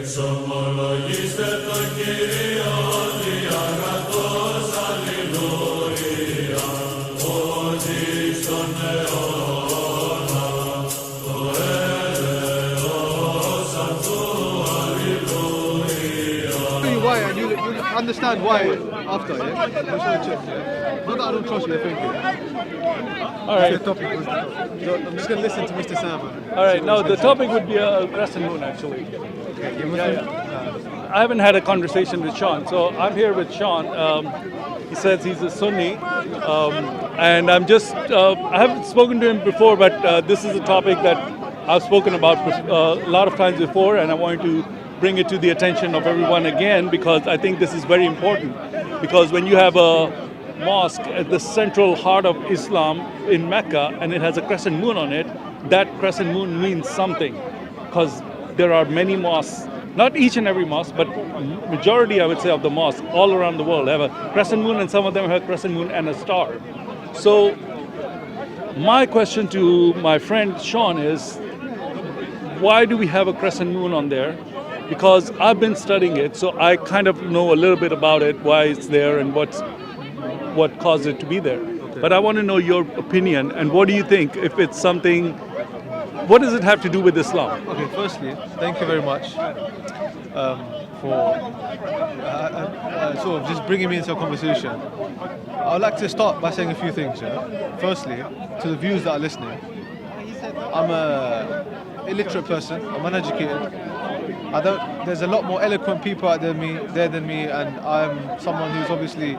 Εξομολογήστε το Κύριο διαγραφός, αλληλούια, ότι στον αιώνα το έλεος αυτού, αλληλούια. Why, and you understand why after, yeah? Not that I don't trust you, thank you. All right. The topic was I'm just going to listen to Mr. Sama. All right. Now the topic would be a crescent moon, actually. Okay, you I haven't had a conversation with Shaun, so I'm here with Shaun. He says he's a Sunni, and I'm just, I haven't spoken to him before, but this is a topic that I've spoken about a lot of times before, and I wanted to bring it to the attention of everyone again, because I think this is very important. Because when you have a mosque at the central heart of Islam in Mecca, and it has a crescent moon on it, that crescent moon means something, because there are many mosques. Not each and every mosque, but majority, I would say, of the mosques all around the world have a crescent moon, and some of them have a crescent moon and a star. So my question to my friend Shaun is, why do we have a crescent moon on there? Because I've been studying it, so I kind of know a little bit about it, why it's there and what caused it to be there. Okay. But I want to know your opinion, and what do you think, if it's something, what does it have to do with Islam? Okay, firstly, thank you very much for sort of just bringing me into a conversation. I would like to start by saying a few things. Yeah? Firstly, to the viewers that are listening, I'm an illiterate person, I'm uneducated. There's a lot more eloquent people out there than me, and I'm someone who's obviously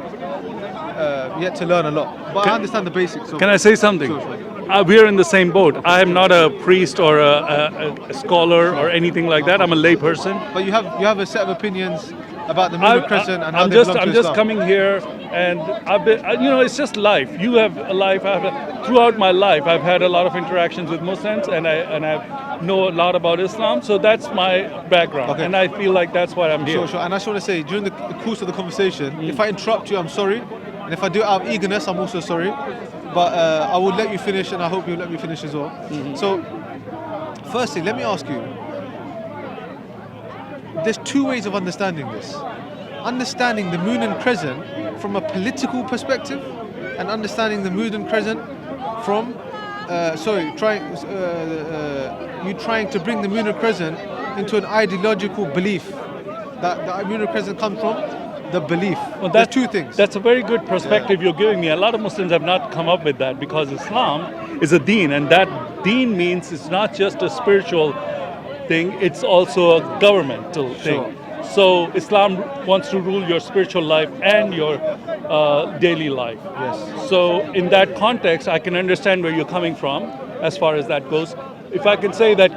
yet to learn a lot. But I understand the basics. Can I say something? Sure. We're in the same boat. I am not a priest or a scholar or anything like that. I'm a lay person. But you have a set of opinions about the Lunar Crescent and how they belong to I'm just Islam. coming here, and I've been, it's just life. You have a life. Throughout my life, I've had a lot of interactions with Muslims, and I know a lot about Islam. So that's my background, Okay. and I feel like that's why I'm here. Sure. And I just want to say, during the course of the conversation, if I interrupt you, I'm sorry. And if I do it out of eagerness, I'm also sorry. But I will let you finish, and I hope you'll let me finish as well. So, firstly, let me ask you, there's two ways of understanding this. Understanding the moon and crescent from a political perspective, and understanding the moon and crescent from, trying to bring the moon and crescent into an ideological belief. That the moon and crescent comes from the belief. Well, there's two things. That's a very good perspective you're giving me. A lot of Muslims have not come up with that, because Islam is a deen, and that deen means it's not just a spiritual thing, it's also a governmental thing. So Islam wants to rule your spiritual life and your daily life. Yes. So in that context, I can understand where you're coming from as far as that goes. If I can say that,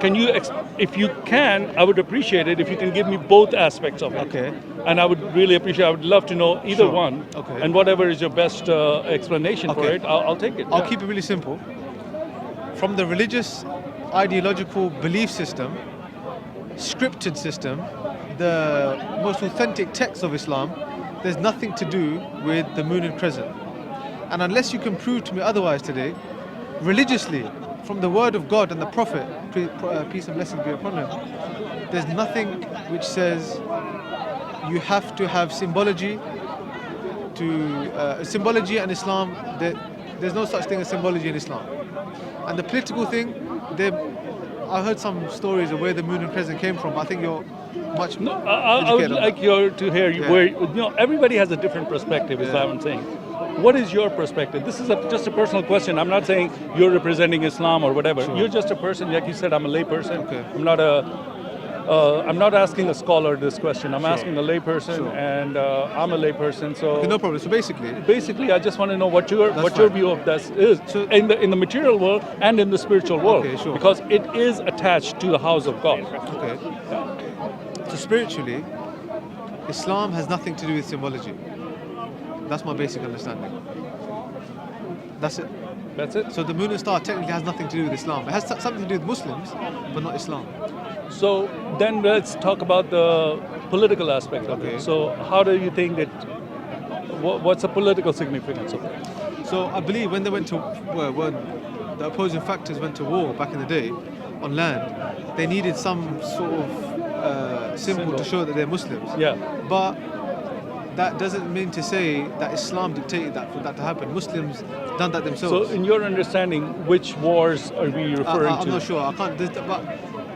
if you can, I would appreciate it if you can give me both aspects of it. Okay. And I would really appreciate, I would love to know either one. Okay. And whatever is your best explanation for it, I'll take it. I'll keep it really simple. From the religious, ideological belief system, scripted system, the most authentic text of Islam, there's nothing to do with the moon and crescent. And unless you can prove to me otherwise today, religiously, from the word of God and the Prophet, peace and blessings be upon him, there's nothing which says you have to have symbology and Islam. There's no such thing as symbology in Islam. And the political thing, I heard some stories of where the moon and crescent came from, but I think you're much I would like to hear where, everybody has a different perspective, is what I'm saying. What is your perspective? This is just a personal question. I'm not saying you're representing Islam or whatever. Sure. You're just a person, like you said, I'm a lay person. Okay. I'm not asking a scholar this question. I'm asking a lay person, and I'm a lay person. So okay, no problem. So basically, I just want to know what your view of this is, so, in the material world and in the spiritual world, okay, sure. Because it is attached to the house of God. Okay. So spiritually, Islam has nothing to do with symbology. That's my basic understanding. That's it. That's it? So the moon and star technically has nothing to do with Islam. It has something to do with Muslims, but not Islam. So then let's talk about the political aspect of it. So how do you think that, what's the political significance of it? So I believe when the opposing factors went to war back in the day on land, they needed some sort of symbol to show that they're Muslims. Yeah. But that doesn't mean to say that Islam dictated that for that to happen. Muslims done that So, themselves. in your understanding, which wars are we referring to? I'm not sure. I can't. But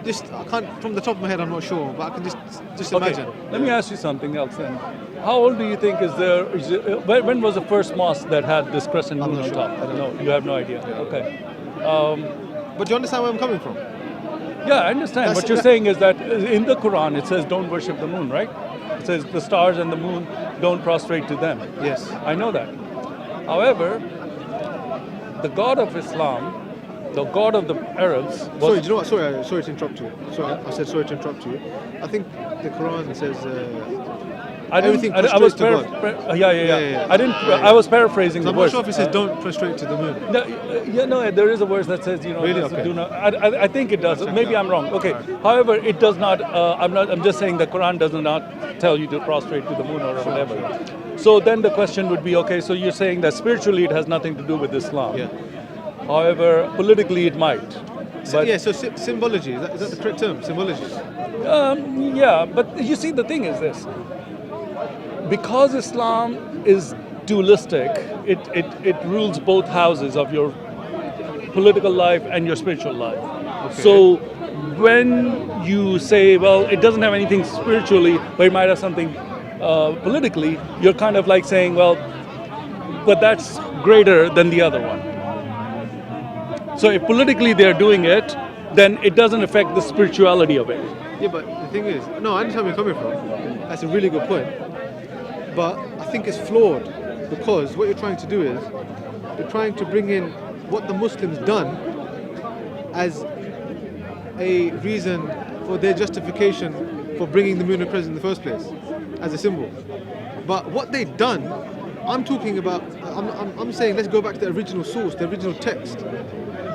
I can't from the top of my head. I'm not sure. But I can just Okay, imagine. let me ask you something else then. How old do you think is there? When was the first mosque that had this crescent moon not on sure. top? I don't No, know. you have no idea. Okay. But do you understand where I'm coming from? Yeah, I understand. That's- What you're saying is that in the Quran it says don't worship the moon, right? It says the stars and the moon don't prostrate to them. Yes. I know that. However, the God of Islam, the God of the Arabs, Sorry, was do you know what? Sorry to interrupt you. Sorry, I said sorry to interrupt you. I think the Quran says everything I was prostrates to God. yeah. I didn't. Yeah. I was paraphrasing So the I'm not verse. sure if it says don't prostrate to the moon. No, there is a verse that says, Really? this, Okay. do not. I think it does. Check Maybe it out. I'm wrong. Okay. However, it does not. I'm just saying the Quran does not tell you to prostrate to the moon or whatever. So then the question would be, okay, so you're saying that spiritually it has nothing to do with Islam. Yeah. However, politically it might. But Yeah. So symbology is that the correct term? Symbology. yeah, but you see, the thing is this: because Islam is dualistic, it rules both houses of your political life and your spiritual life. So when you say, well, it doesn't have anything spiritually, but it might have something politically, you're kind of like saying, well, but that's greater than the other one. So if politically they're doing it, then it doesn't affect the spirituality of it. Yeah, but the thing is, no, I understand where you're coming from. That's a really good point. But I think it's flawed because what you're trying to do is you're trying to bring in what the Muslims done as a reason for their justification for bringing the moon and crescent in the first place, as a symbol. But what they've done, I'm talking about, I'm saying let's go back to the original source, the original text,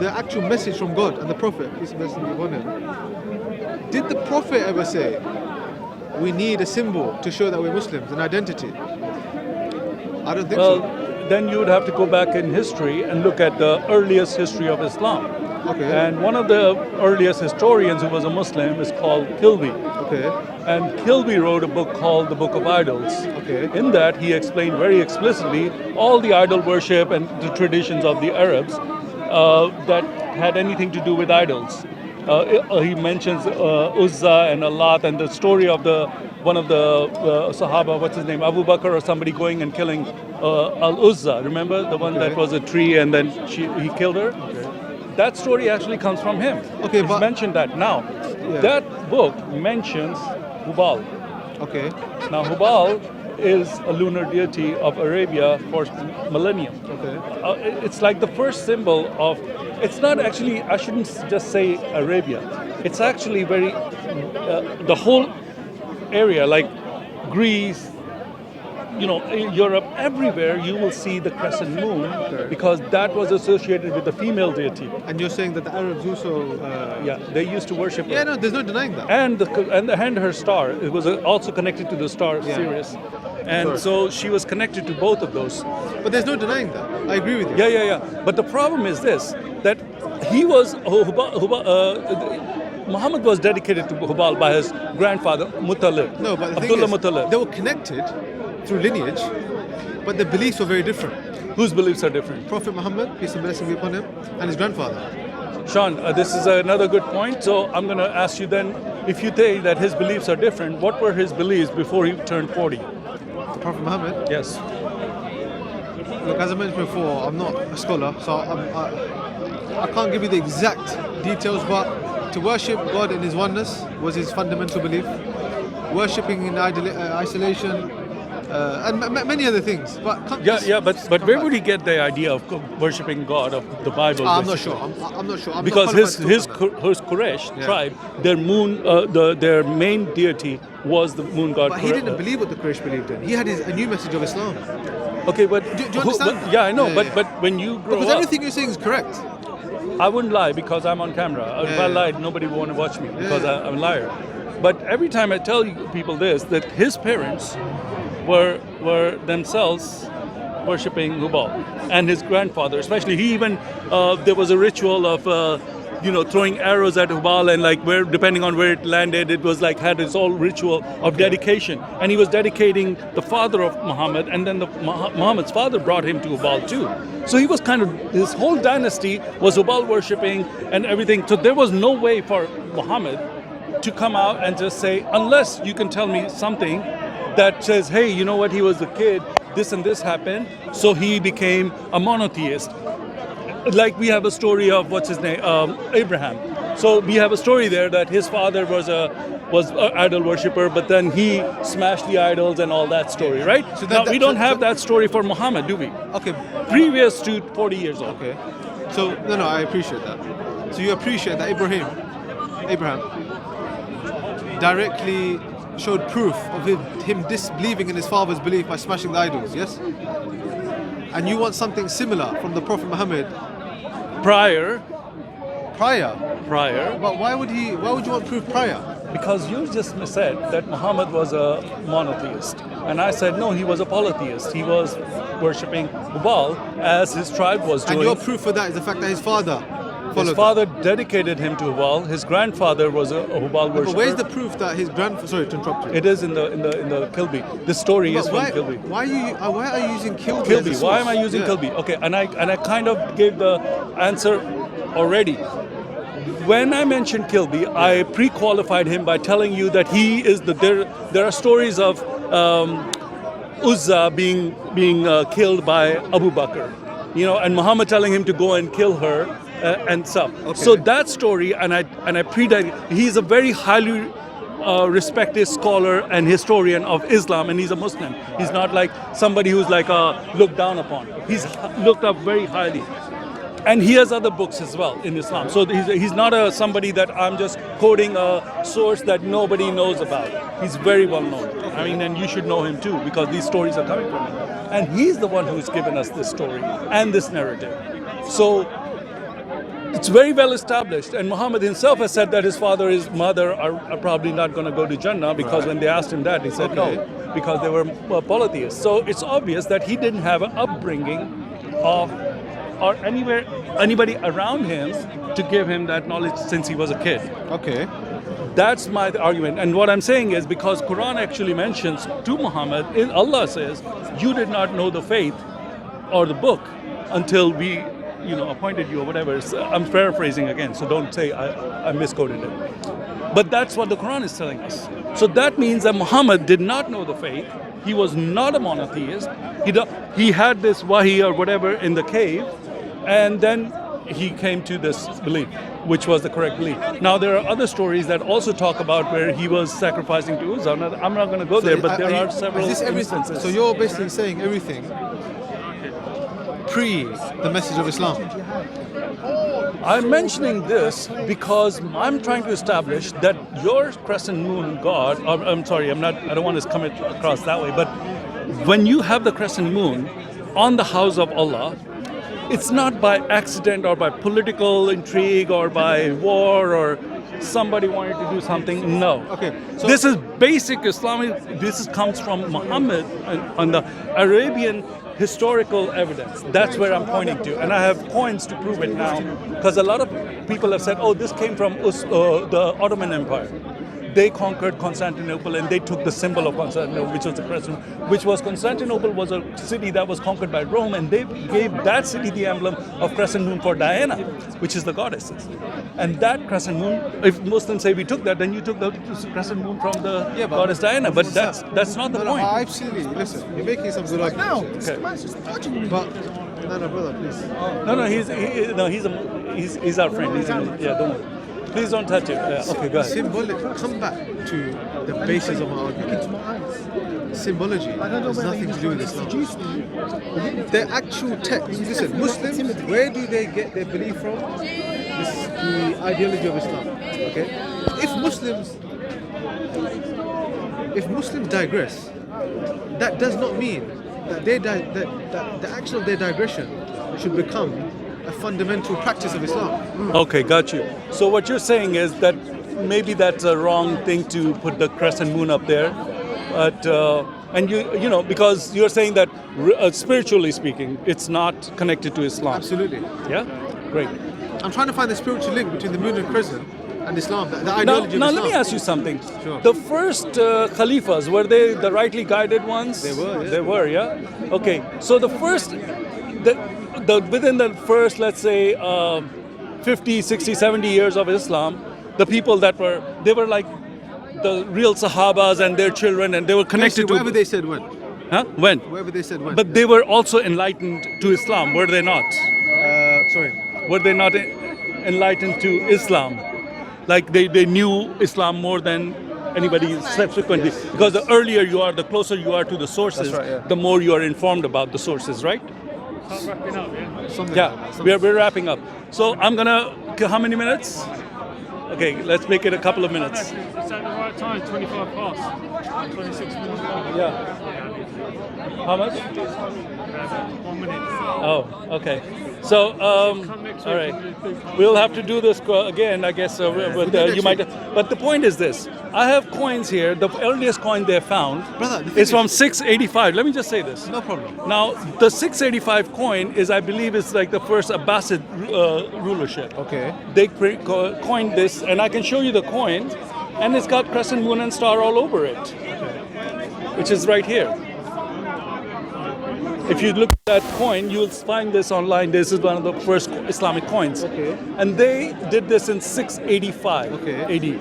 the actual message from God and the Prophet, peace and blessings be upon him. Did the Prophet ever say, we need a symbol to show that we're Muslims, an identity? I don't think Well, so. then you would have to go back in history and look at the earliest history of Islam. Okay. And one of the earliest historians who was a Muslim is called Kilby. Okay. And Kilby wrote a book called The Book of Idols. Okay. In that, he explained very explicitly all the idol worship and the traditions of the Arabs that had anything to do with idols. He mentions Uzza and Allat and the story of one of the Sahaba, what's his name, Abu Bakr or somebody going and killing Al-Uzza. Remember the one that was a tree and then he killed her? That story actually comes from him. Okay, He's but- mentioned that. Now, that book mentions Hubal. Okay. Now, Hubal is a lunar deity of Arabia for millennium. Okay. It's like the first symbol of, it's not actually, I shouldn't just say Arabia. It's actually the whole area, like Greece, Europe, everywhere you will see the crescent moon because that was associated with the female deity. And you're saying that the Arabs also... Yeah, they used to worship her. Yeah, no, there's no denying that. And her star, it was also connected to the star Sirius. And so she was connected to both of those. But there's no denying that. I agree with you. Yeah. But the problem is this, that he was, Muhammad was dedicated to Hubal by his grandfather, Muttalib. No, but the Abdullah thing is, Muttalib. they were connected through lineage, but the beliefs were very different. Whose beliefs are different? Prophet Muhammad, peace and blessing be upon him, and his grandfather. Shaun, this is another good point. So I'm going to ask you then, if you say that his beliefs are different, what were his beliefs before he turned 40? The Prophet Muhammad. Yes. Look, as I mentioned before, I'm not a scholar, so I can't give you the exact details, but to worship God in His oneness was his fundamental belief. Worshipping in isolation, and many other things. But But where would he get the idea of worshipping God of the Bible? I'm not basically? sure. I'm not sure. I'm Because not qualified his to talk about Quraysh tribe, their moon, their main deity was the moon god. that. But he didn't believe what the Quraysh believed in. He had a new message of Islam. Okay, but Do you understand that? yeah, I know. Yeah. But when you grow Because up, everything you're saying is correct. I wouldn't lie because I'm on camera. If I lied, nobody would want to watch me because I'm a liar. But every time I tell people this, that his parents were themselves worshipping Hubal, and his grandfather, especially. He even there was a ritual of throwing arrows at Hubal, and like where, depending on where it landed, it was like had its whole ritual of dedication. And he was dedicating the father of Muhammad, and then Muhammad's father brought him to Hubal too. So he was kind of, his whole dynasty was Hubal worshipping and everything. So there was no way for Muhammad to come out and just say, unless you can tell me something that says, hey, you know what, he was a kid, this and this happened, so he became a monotheist. Like we have a story of, what's his name, Abraham. So we have a story there that his father was an idol worshipper, but then he smashed the idols and all that story, right? So now we don't have that story for Muhammad, do we? Okay. Previous to 40 years old. Okay. So no, I appreciate that. So you appreciate that Abraham directly showed proof of him disbelieving in his father's belief by smashing the idols, yes? And you want something similar from the Prophet Muhammad Prior. But why would you want proof prior? Because you just said that Muhammad was a monotheist. And I said, no, he was a polytheist. He was worshipping Hubal as his tribe was doing. And your proof for that is the fact that his father followed. His father dedicated him to Hubal. His grandfather was a Hubal worshiper. But where's the proof that his grandfather? Sorry to interrupt you. It is in the Kilby. This story is from Kilby. Why are you using Kilby? Kilby. Why am I using Kilby? Okay, and I kind of gave the answer already. When I mentioned Kilby, I pre-qualified him by telling you that he is there are stories of Uzza being killed by Abu Bakr, and Muhammad telling him to go and kill her and stuff. Okay. So that story, and I he's a very highly respected scholar and historian of Islam, and he's a Muslim. He's not like somebody who's like looked down upon. He's looked up very highly. And he has other books as well in Islam. So he's not somebody that I'm just quoting a source that nobody knows about. He's very well known. I mean, and you should know him too, because these stories are coming from him. And he's the one who's given us this story and this narrative. So it's very well established. And Muhammad himself has said that his father, his mother are probably not going to go to Jannah, because when they asked him that, he said no, because they were polytheists. So it's obvious that he didn't have an upbringing of or anybody around him to give him that knowledge since he was a kid. Okay. That's my argument. And what I'm saying is, because Quran actually mentions to Muhammad, Allah says, you did not know the faith or the book until we appointed you or whatever. So I'm paraphrasing again, so don't say I misquoted it. But that's what the Quran is telling us. So that means that Muhammad did not know the faith. He was not a monotheist. He had this wahi or whatever in the cave, and then he came to this belief, which was the correct belief. Now, there are other stories that also talk about where he was sacrificing to Uzza. I'm not going to go there, but there are several instances. So you're basically saying everything pre the message of Islam? I'm mentioning this because I'm trying to establish that your crescent moon god, I'm sorry, I don't want to come across that way, but when you have the crescent moon on the house of Allah, it's not by accident or by political intrigue or by war or somebody wanted to do something. No. Okay. So this is basic Islamic. Comes from Muhammad and the Arabian historical evidence. That's where I'm pointing to, and I have points to prove it now, because a lot of people have said, "Oh, this came from the Ottoman Empire." They conquered Constantinople and they took the symbol of Constantinople, which was the crescent, Constantinople was a city that was conquered by Rome, and they gave that city the emblem of crescent moon for Diana, which is the goddesses. And that crescent moon, if Muslims say we took that, then you took the crescent moon from the goddess Diana, but that's not the point. Absolutely. Listen, you're making some good arguments. Okay. But no, brother, please. He's our friend. Don't worry. Please don't touch it. Yeah. Okay, go ahead. Symbolic. Come back to the basis of our argument. Symbology has nothing to do with Islam. The actual text. Listen, Muslims, where do they get their belief from? This is the ideology of Islam. Okay. If Muslims digress, that does not mean that the action of their digression should become a fundamental practice of Islam. Okay, got you. So what you're saying is that maybe that's a wrong thing to put the crescent moon up there, but and because you're saying that spiritually speaking, it's not connected to Islam. Absolutely. Yeah, great. I'm trying to find the spiritual link between the moon and crescent and Islam, the Now, ideology of now Islam. let me ask you something. Sure. The first Khalifas, were they the rightly guided ones? They were, yeah. They were, yeah? Okay, so the first, within the first, let's say, 50, 60, 70 years of Islam, the people they were like the real Sahabas and their children, and they were connected to... Whatever they said went. Huh? When? Whatever they said went. But they were also enlightened to Islam, were they not? Sorry. Were they not enlightened to Islam? Like they knew Islam more than anybody subsequently. Yes. Because the earlier you are, the closer you are to the sources, That's right, yeah. the more you are informed about the sources, right? Wrapping up, yeah. Something Yeah, like that. we're wrapping up. So I'm gonna, how many minutes? Okay, let's make it a couple of minutes. It's at the right time, 25 past. 26 minutes. Yeah. How much? 1 minute. Oh, okay. So, all right, we'll have to do this again, I guess. You might. But the point is this: I have coins here. The earliest coin they found Brother, the thing is from 685. Let me just say this. No problem. Now, the 685 coin is, I believe, is like the first Abbasid rulership. Okay. They coined this, and I can show you the coin, and it's got crescent, moon, and star all over it, which is right here. If you look at that coin, you'll find this online. This is one of the first Islamic coins. Okay. And they did this in 685 AD,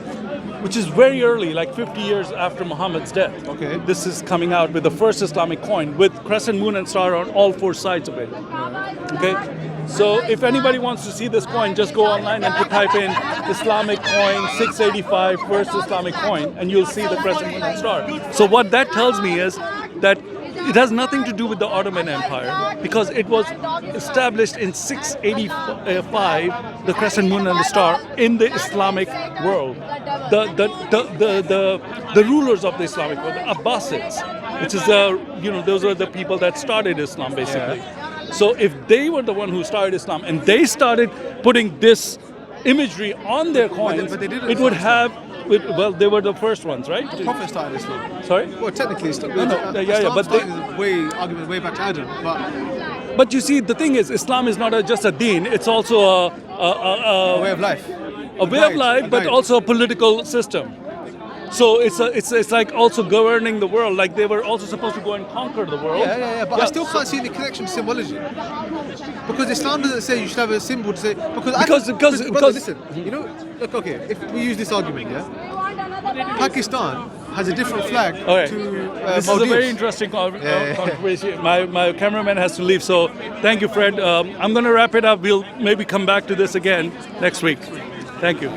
which is very early, like 50 years after Muhammad's death. Okay. This is coming out with the first Islamic coin with crescent, moon, and star on all four sides of it. Okay. So if anybody wants to see this coin, just go online and type in Islamic coin 685, first Islamic coin, and you'll see the crescent, moon, and star. So what that tells me is that it has nothing to do with the Ottoman Empire, because it was established in 685, the crescent, moon, and the star in the Islamic world. The rulers of the Islamic world, the Abbasids, which is those are the people that started Islam basically. So if they were the one who started Islam and they started putting this imagery on their coins, but they didn't it would start have. Well, they were the first ones, right? The Prophet started Islam. Sorry? Well, technically, Islam. but argument way back to Adam. But you see, the thing is, Islam is not just a deen; it's also A way of life. a way of life, but also a political system. So it's like also governing the world. Like they were also supposed to go and conquer the world. Yeah. But I still can't see the connection to symbology. Because Islam doesn't say you should have a symbol to say. Because listen, look, okay, if we use this argument, Pakistan has a different flag to This Maldives. is a very interesting conversation. My cameraman has to leave, so thank you, Fred. I'm going to wrap it up. We'll maybe come back to this again next week. Thank you.